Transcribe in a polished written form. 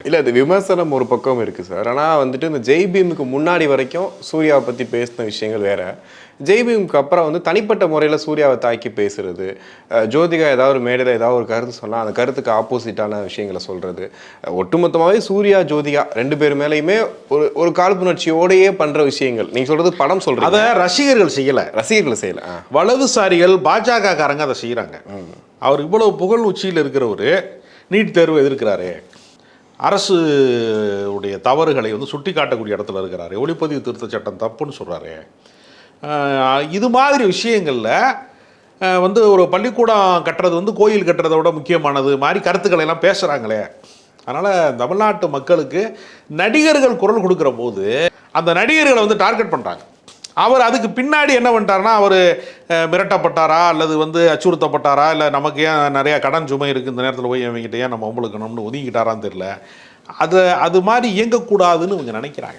இல்லை அது விமர்சனம் ஒரு பக்கம் இருக்குது சார். ஆனால் வந்துட்டு இந்த ஜெய் பீமுக்கு முன்னாடி வரைக்கும் சூர்யாவை பற்றி பேசின விஷயங்கள் வேறு. ஜெய் பீமுக்கு அப்புறம் வந்து தனிப்பட்ட முறையில் சூர்யாவை தாக்கி பேசுறது, ஜோதிகா ஏதாவது ஒரு மேடையில் ஏதாவது ஒரு கருத்து சொன்னால் அந்த கருத்துக்கு ஆப்போசிட்டான விஷயங்களை சொல்கிறது, ஒட்டுமொத்தமாகவே சூர்யா ஜோதிகா 2 பேர் மேலேயுமே ஒரு காழ்ப்புணர்ச்சியோடையே பண்ணுற விஷயங்கள். நீங்கள் சொல்கிறது படம் சொல்கிறது, அதை ரசிகர்கள் செய்யலை. ரசிகர்கள் செய்யலை, வலதுசாரிகள் பாஜக காரங்க அதை செய்கிறாங்க. அவர் இவ்வளவு புகழ் உச்சியில் இருக்கிறவர் நீட் தேர்வு எதிர்க்கிறாரு, அரசு உடைய தவறுகளை வந்து சுட்டி காட்டக்கூடிய இடத்துல இருக்கிறாரு, ஒளிப்பதிவு திருத்த சட்டம் தப்புன்னு சொல்கிறாரு. இது மாதிரி விஷயங்களில் வந்து ஒரு பள்ளிக்கூடம் கட்டுறது வந்து கோயில் கட்டுறதை விட முக்கியமானது மாதிரி கருத்துக்களை எல்லாம் பேசுகிறாங்களே. அதனால் தமிழ்நாட்டு மக்களுக்கு நடிகர்கள் குரல் கொடுக்குற போது அந்த நடிகர்களை வந்து டார்கெட் பண்ணுறாங்க. அவர் அதுக்கு பின்னாடி என்ன பண்ணிட்டாருன்னா, அவர் மிரட்டப்பட்டாரா அல்லது வந்து அச்சுறுத்தப்பட்டாரா, இல்லை நமக்கு ஏன் நிறையா கடன் சுமை இருக்குது இந்த நேரத்தில் போய் இவங்கிட்ட ஏன் நம்ம ஒம்பளுக்கணும்னு ஒதுங்கிட்டாரான்னு தெரியல. அது மாதிரி இயங்கக்கூடாதுன்னு இவங்க நினைக்கிறாங்க.